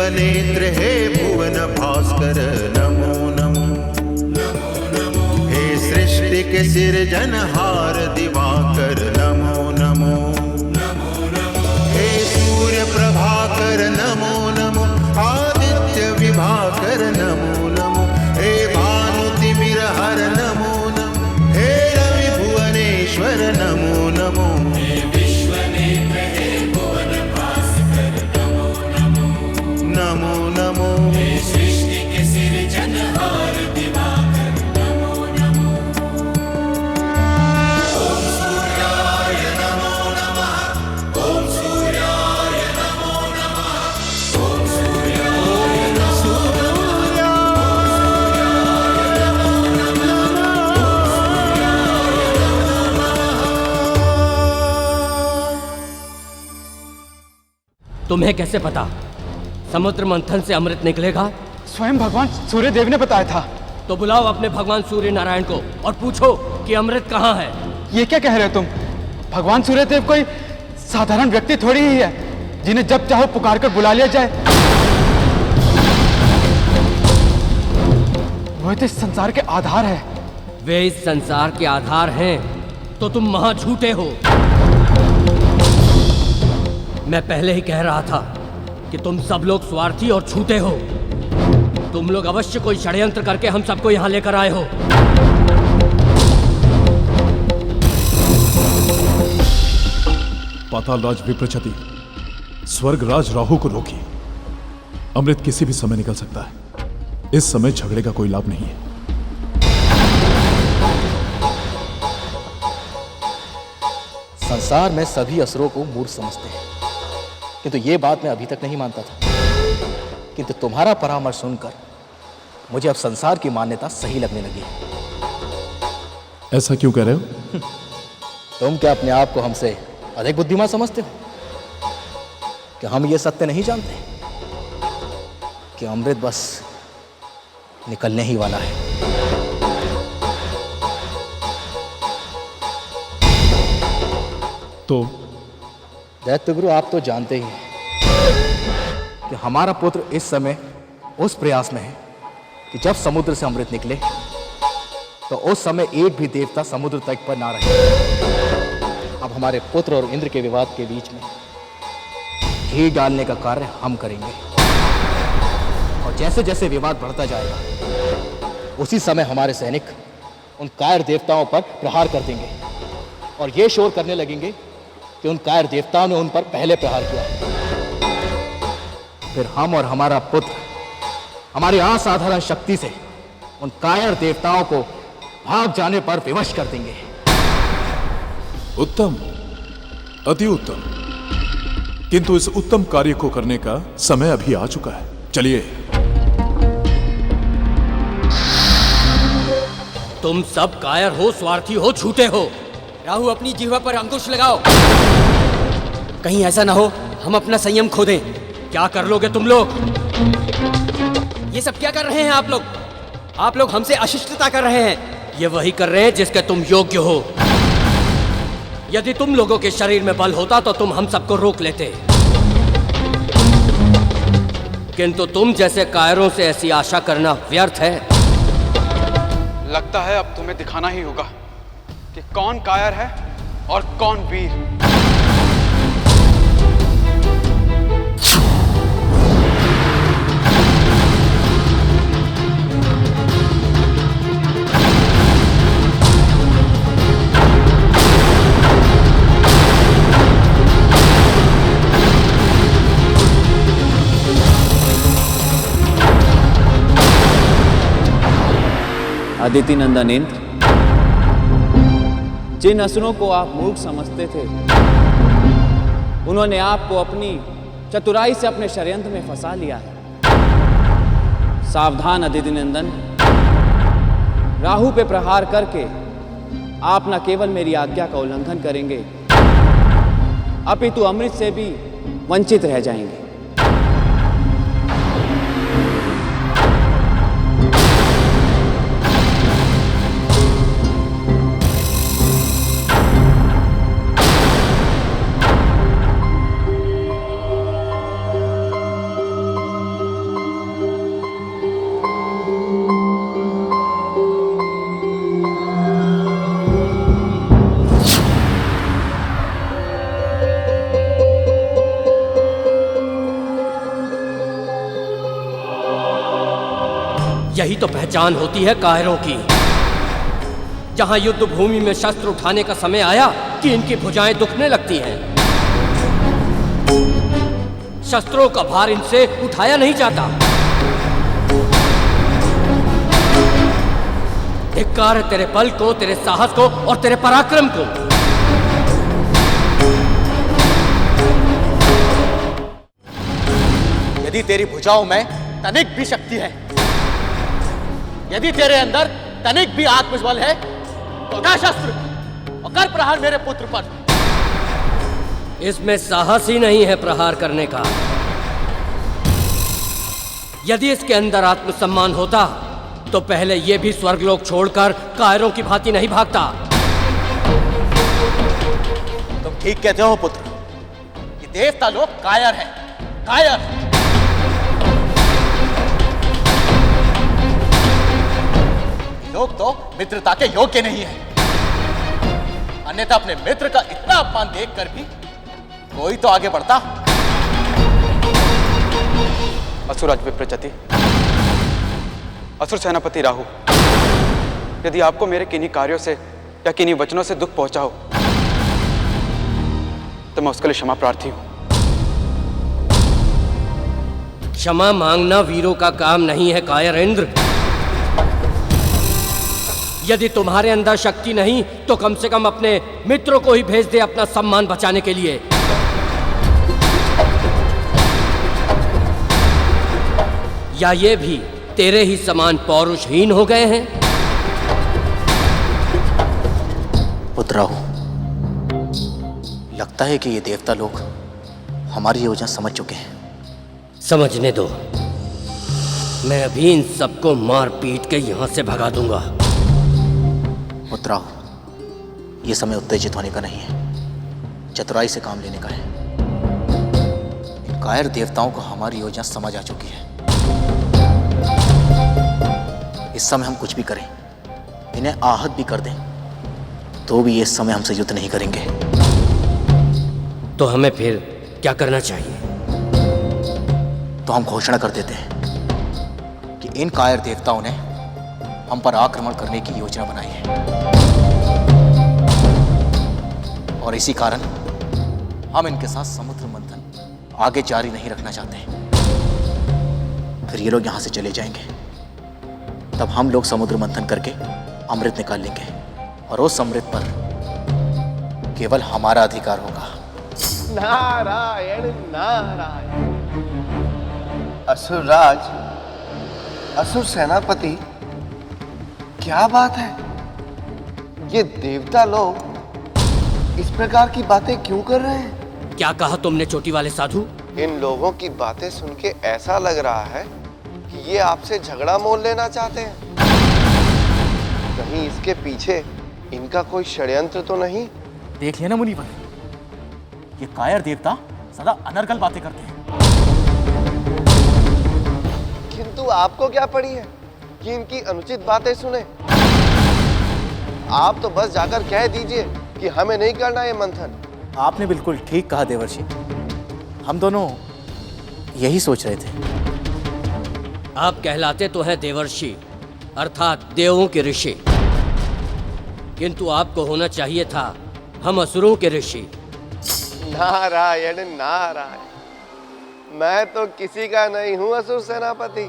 विश्वनेत्र हे भुवन भास्कर नमो नमो। हे सृष्टि के सिरजनहार दिवाकर नमो नमो। हे सूर्य प्रभाकर नमो नमो। आदित्य विभाकर नमो नमो। हे भानुतिमिरहर नमो नमो। हे रवि भुवनेश्वर नमो नमो। नमो नमो। हे सृष्टि के सिरजनहार दिवाकर नमो नमो। ओम सूर्याय नमो नमः। ओम सूर्याय नमो नमः। ओम सूर्याय नमो नमः। तुम्हें कैसे पता समुद्र मंथन से अमृत निकलेगा? स्वयं भगवान सूर्य देव ने बताया था। तो बुलाओ अपने भगवान सूर्य नारायण को और पूछो कि अमृत कहाँ है। ये क्या कह रहे हो तुम? भगवान सूर्य देव कोई साधारण व्यक्ति थोड़ी ही है जिन्हें जब चाहो पुकार कर बुला लिया जाए। वो तो इस संसार के आधार है। वे इस संसार के आधार हैं तो तुम महा झूठे हो। मैं पहले ही कह रहा था कि तुम सब लोग स्वार्थी और झूठे हो। तुम लोग अवश्य कोई षड्यंत्र करके हम सबको यहाँ लेकर आए हो। पातालराज विप्रचति, स्वर्गराज राहु को रोकिए। अमृत किसी भी समय निकल सकता है। इस समय झगड़े का कोई लाभ नहीं है। संसार में सभी असुरों को मूर्ख समझते हैं, किंतु ये बात मैं अभी तक नहीं मानता था। किंतु तुम्हारा परामर्श सुनकर मुझे अब संसार की मान्यता सही लगने लगी है। ऐसा क्यों कह रहे हो? तुम क्या अपने आप को हमसे अधिक बुद्धिमान समझते हो? कि हम ये सत्य नहीं जानते कि अमृत बस निकलने ही वाला है। तो दैत्यगुरु, आप तो जानते ही हैं कि हमारा पुत्र इस समय उस प्रयास में है कि जब समुद्र से अमृत निकले तो उस समय एक भी देवता समुद्र तट पर ना रहे। अब हमारे पुत्र और इंद्र के विवाद के बीच में घी डालने का कार्य हम करेंगे। और जैसे जैसे विवाद बढ़ता जाएगा उसी समय हमारे सैनिक उन कायर देवताओं पर प्रहार कर देंगे और ये शोर करने लगेंगे कि उन कायर देवताओं ने उन पर पहले प्रहार किया। फिर हम और हमारा पुत्र हमारी असाधारण शक्ति से उन कायर देवताओं को भाग जाने पर विवश कर देंगे। उत्तम, अति उत्तम। किंतु इस उत्तम कार्य को करने का समय अभी आ चुका है। चलिए। तुम सब कायर हो, स्वार्थी हो, झूठे हो। राहु, अपनी जिह्वा पर अंकुश लगाओ। कहीं ऐसा ना हो हम अपना संयम खो दें। क्या कर लोगे तुम लोग? ये सब क्या कर रहे हैं आप लोग? आप लोग हमसे अशिष्टता कर रहे हैं। ये वही कर रहे हैं जिसके तुम योग्य हो। यदि तुम लोगों के शरीर में बल होता तो तुम हम सबको रोक लेते, किंतु तुम जैसे कायरों से ऐसी आशा करना व्यर्थ है। लगता है अब तुम्हें दिखाना ही होगा कि कौन कायर है और कौन वीर। अदिति नंदन इंद्र, जिन असुरों को आप मूर्ख समझते थे उन्होंने आपको अपनी चतुराई से अपने षड्यंत्र में फंसा लिया है। सावधान अदिति नंदन, राहु पे प्रहार करके आप न केवल मेरी आज्ञा का उल्लंघन करेंगे अपितु अमृत से भी वंचित रह जाएंगे। यही तो पहचान होती है कायरों की। जहां युद्ध भूमि में शस्त्र उठाने का समय आया कि इनकी भुजाएं दुखने लगती हैं। शस्त्रों का भार इनसे उठाया नहीं जाता। धिक्कार है तेरे बल को, तेरे साहस को और तेरे पराक्रम को। यदि तेरी भुजाओं में तनिक भी शक्ति है, यदि तेरे अंदर तनिक भी आत्मबल है, तो उठा शस्त्र और कर प्रहार मेरे पुत्र पर। इसमें साहस ही नहीं है प्रहार करने का। यदि इसके अंदर आत्मसम्मान होता तो पहले यह भी स्वर्गलोक छोड़कर कायरों की भांति नहीं भागता। तुम ठीक कहते हो पुत्र कि देवता लोग कायर हैं, कायर। लोग तो मित्रता के योग्य नहीं है, अन्यथा अपने मित्र का इतना अपमान देखकर भी कोई तो आगे बढ़ता। असुराज विप्रचति, असुर सेनापति राहु, यदि आपको मेरे किन्हीं कार्यों से या किन्हीं वचनों से दुख पहुंचा हो तो मैं उसके लिए क्षमा प्रार्थी हूं। क्षमा मांगना वीरों का काम नहीं है कायर इंद्र। यदि तुम्हारे अंदर शक्ति नहीं तो कम से कम अपने मित्रों को ही भेज दे अपना सम्मान बचाने के लिए। या ये भी तेरे ही समान पौरुषहीन हो गए हैं? पुत्र राहु, लगता है कि ये देवता लोग हमारी योजना समझ चुके हैं। समझने दो, मैं अभी इन सबको मार पीट के यहां से भगा दूंगा। पुत्र राहु, ये समय उत्तेजित होने का नहीं है, चतुराई से काम लेने का है। इन कायर देवताओं को हमारी योजना समझ आ चुकी है। इस समय हम कुछ भी करें, इन्हें आहत भी कर दें, तो भी इस समय हमसे युद्ध नहीं करेंगे। तो हमें फिर क्या करना चाहिए? तो हम घोषणा कर देते हैं कि इन कायर देवताओं ने हम पर आक्रमण करने की योजना बनाई है, और इसी कारण हम इनके साथ समुद्र मंथन आगे जारी नहीं रखना चाहते। फिर ये लोग यहां से चले जाएंगे, तब हम लोग समुद्र मंथन करके अमृत निकाल लेंगे, और उस अमृत पर केवल हमारा अधिकार होगा। नारायण नारायण। असुरराज, असुर सेनापति, क्या बात है? ये देवता लोग इस प्रकार की बातें क्यों कर रहे हैं? क्या कहा तुमने चोटी वाले साधु? इन लोगों की बातें सुन के ऐसा लग रहा है कि ये आपसे झगड़ा मोल लेना चाहते हैं। कहीं इसके पीछे इनका कोई षड्यंत्र तो नहीं? देख लेना मुनिवर, ये कायर देवता सदा अनर्गल बातें करते हैं। किंतु आपको क्या पड़ी है कि इनकी अनुचित बातें सुने? आप तो बस जाकर कह दीजिए कि हमें नहीं करना ये मंथन। आपने बिल्कुल ठीक कहा देवर्षि, हम दोनों यही सोच रहे थे। आप कहलाते तो हैं देवर्षि, अर्थात देवों के ऋषि, किंतु आपको होना चाहिए था हम असुरों के ऋषि। नारायण नारायण, मैं तो किसी का नहीं हूं असुर सेनापति।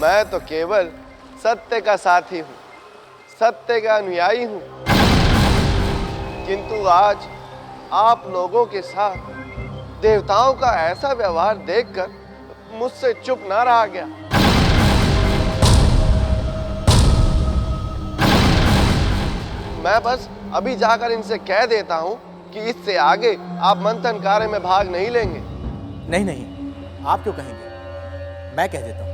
मैं तो केवल सत्य का साथी हूं, सत्य का अनुयायी हूं। किंतु आज आप लोगों के साथ देवताओं का ऐसा व्यवहार देखकर मुझसे चुप ना रहा गया। मैं बस अभी जाकर इनसे कह देता हूं कि इससे आगे आप मंथन कार्य में भाग नहीं लेंगे। नहीं नहीं, आप क्यों कहेंगे, मैं कह देता हूं।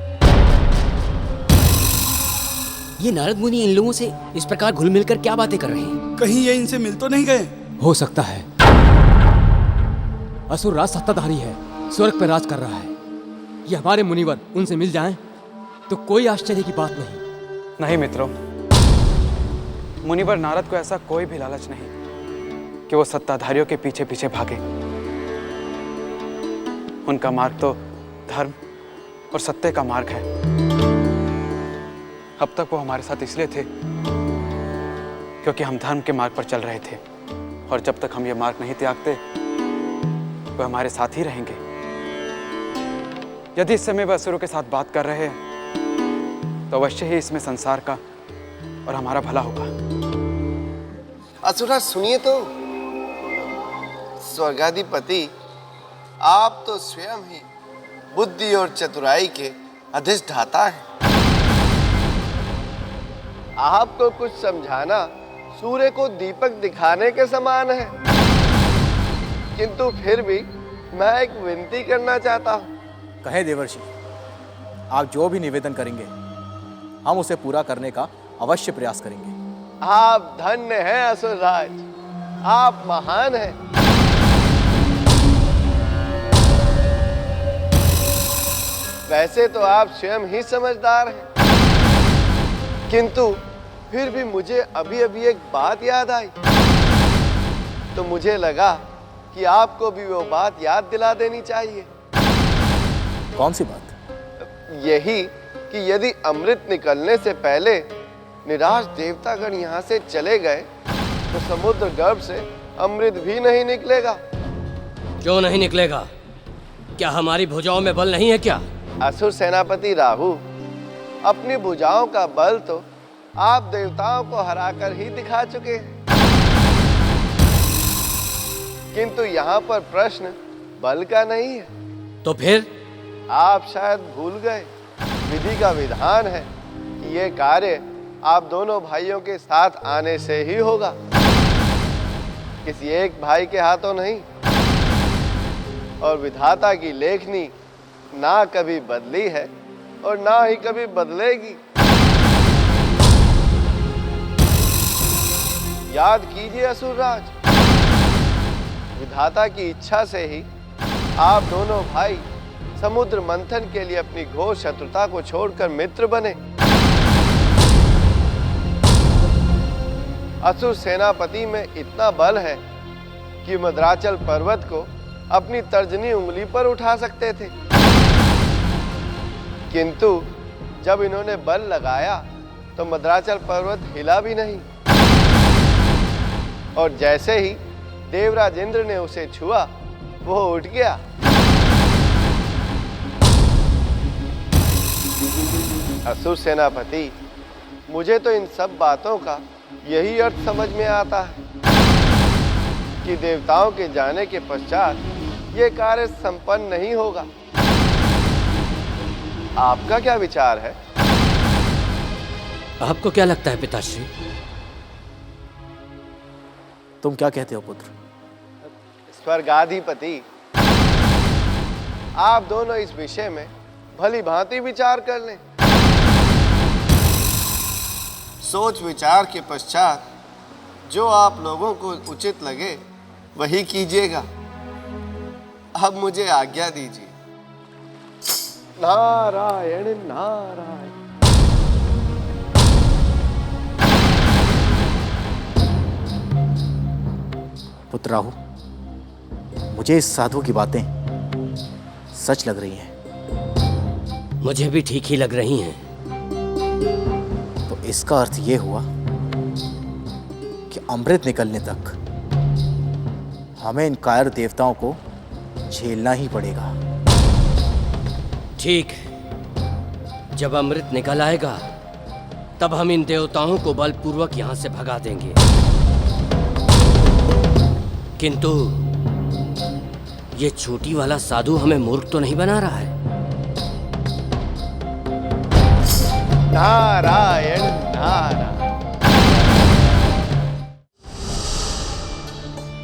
ये नारद मुनि इन लोगों से इस प्रकार घुल मिलकर क्या बातें कर रहे हैं? कहीं ये इनसे मिल तो नहीं गए? हो सकता है। असुर राज सत्ताधारी है, स्वर्ग पर राज कर रहा है। ये हमारे मुनिवर उनसे मिल जाएं तो कोई आश्चर्य की बात नहीं। नहीं मित्रों, मुनिवर नारद को ऐसा कोई भी लालच नहीं कि वो सत्ताधारियों के पीछे पीछे भागे। उनका मार्ग तो धर्म और सत्य का मार्ग है। अब तक वो हमारे साथ इसलिए थे क्योंकि हम धर्म के मार्ग पर चल रहे थे, और जब तक हम ये मार्ग नहीं त्यागते वो हमारे साथ ही रहेंगे। यदि इस समय वह असुरों के साथ बात कर रहे हैं तो अवश्य ही इसमें संसार का और हमारा भला होगा। असुरा सुनिए तो, स्वर्गाधिपति आप तो स्वयं ही बुद्धि और चतुराई के अधिष्ठाता हैं। आपको कुछ समझाना सूर्य को दीपक दिखाने के समान है, किंतु फिर भी मैं एक विनती करना चाहता हूँ। कहे देवर्षि, आप जो भी निवेदन करेंगे हम उसे पूरा करने का अवश्य प्रयास करेंगे। आप धन्य हैं असुरराज, आप महान हैं। वैसे तो आप स्वयं ही समझदार हैं, किंतु फिर भी मुझे अभी अभी एक बात याद आई, तो मुझे लगा कि आपको भी वो बात याद दिला देनी चाहिए। कौन सी बात? यही कि यदि अमृत निकलने से पहले निराश देवतागण यहाँ से चले गए तो समुद्र गर्भ से अमृत भी नहीं निकलेगा। क्यों नहीं निकलेगा? क्या हमारी भुजाओं में बल नहीं है क्या? असुर सेनापति राहु, अपनी भुजाओं का बल तो आप देवताओं को हराकर ही दिखा चुके हैं, किंतु यहाँ पर प्रश्न बल का नहीं है। तो फिर? आप शायद भूल गए, विधि का विधान है कि ये कार्य आप दोनों भाइयों के साथ आने से ही होगा, किसी एक भाई के हाथों नहीं। और विधाता की लेखनी ना कभी बदली है और ना ही कभी बदलेगी। याद कीजिए असुरराज, विधाता की इच्छा से ही आप दोनों भाई समुद्र मंथन के लिए अपनी घोर शत्रुता को छोड़कर मित्र बने। असुर सेनापति में इतना बल है कि मद्राचल पर्वत को अपनी तर्जनी उंगली पर उठा सकते थे, किंतु जब इन्होंने बल लगाया तो मद्राचल पर्वत हिला भी नहीं, और जैसे ही देवराज इंद्र ने उसे छुआ वो उठ गया। असुर सेनापति, मुझे तो इन सब बातों का यही अर्थ समझ में आता है कि देवताओं के जाने के पश्चात ये कार्य संपन्न नहीं होगा। आपका क्या विचार है? आपको क्या लगता है पिताश्री? तुम क्या कहते हो पुत्र? स्वर्गाधिपति, आप दोनों इस विषय में भली भांति विचार कर लें। सोच विचार के पश्चात जो आप लोगों को उचित लगे वही कीजिएगा। अब मुझे आज्ञा दीजिए। नारायण नारायण। पुत्र राहु, मुझे इस साधु की बातें सच लग रही हैं। मुझे भी ठीक ही लग रही हैं। तो इसका अर्थ ये हुआ कि अमृत निकलने तक हमें इन कायर देवताओं को झेलना ही पड़ेगा। ठीक, जब अमृत निकल आएगा तब हम इन देवताओं को बलपूर्वक यहां से भगा देंगे। किंतु ये छोटी वाला साधु हमें मूर्ख तो नहीं बना रहा है? नारायण नारायण।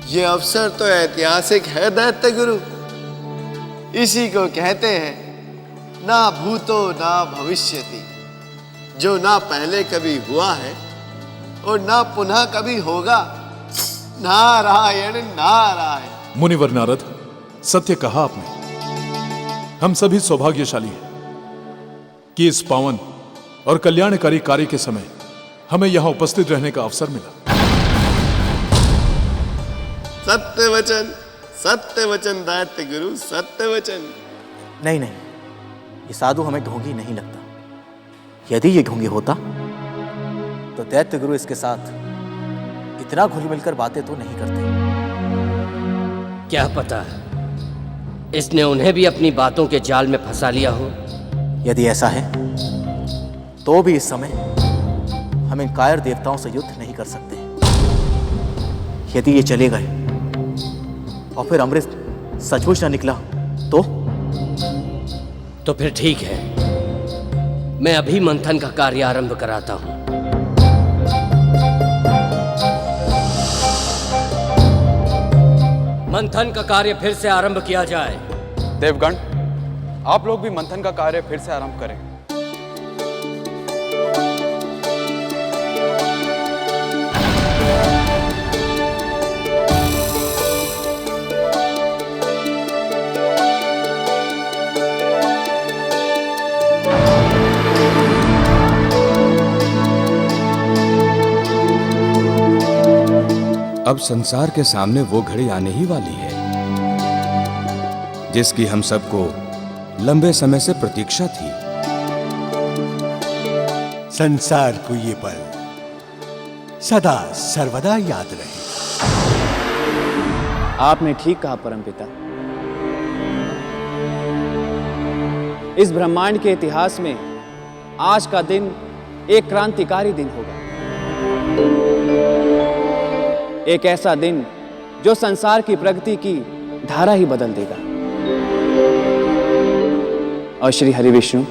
ये अवसर तो ऐतिहासिक है दैत्य गुरु। इसी को कहते हैं ना भूतो ना भविष्यति, जो ना पहले कभी हुआ है और ना पुनः कभी होगा। नारायण नारायण। मुनिवर नारद, सत्य कहा आपने। हम सभी सौभाग्यशाली हैं कि इस पावन और कल्याणकारी कार्य के समय हमें यहां उपस्थित रहने का अवसर मिला। सत्य वचन दैत्य गुरु, सत्य वचन। नहीं, ये साधु हमें ढोंगी नहीं लगता। यदि ये ढोंगी होता तो दैत्य गुरु इसके साथ इतना घुल मिलकर बातें तो नहीं करते। क्या पता इसने उन्हें भी अपनी बातों के जाल में फंसा लिया हो। यदि ऐसा है तो भी इस समय हम इन कायर देवताओं से युद्ध नहीं कर सकते। यदि ये चले गए और फिर अमृत सचमुच न निकला तो फिर ठीक है, मैं अभी मंथन का कार्य आरंभ कराता हूं। मंथन का कार्य फिर से आरंभ किया जाए। देवगण, आप लोग भी मंथन का कार्य फिर से आरंभ करें। अब संसार के सामने वो घड़ी आने ही वाली है जिसकी हम सबको लंबे समय से प्रतीक्षा थी। संसार को ये पल सदा सर्वदा याद रहे। आपने ठीक कहा परमपिता। इस ब्रह्मांड के इतिहास में आज का दिन एक क्रांतिकारी दिन होगा। एक ऐसा दिन जो संसार की प्रगति की धारा ही बदल देगा। और श्री हरि विष्णु,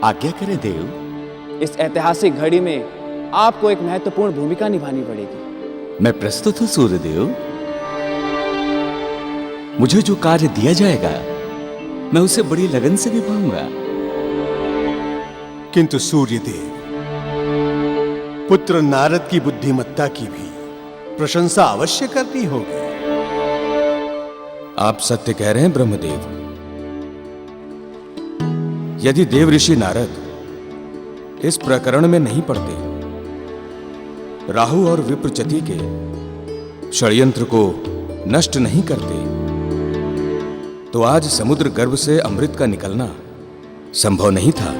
आज्ञा करें देव। इस ऐतिहासिक घड़ी में आपको एक महत्वपूर्ण भूमिका निभानी पड़ेगी। मैं प्रस्तुत हूं सूर्यदेव। मुझे जो कार्य दिया जाएगा मैं उसे बड़ी लगन से निभाऊंगा। किंतु सूर्यदेव, पुत्र नारद की बुद्धिमत्ता की भी प्रशंसा अवश्य करनी होगी। आप सत्य कह रहे हैं ब्रह्मदेव। यदि देव ऋषि नारद इस प्रकरण में नहीं पड़ते, राहु और विप्रचति के षड्यंत्र को नष्ट नहीं करते, तो आज समुद्र गर्भ से अमृत का निकलना संभव नहीं था।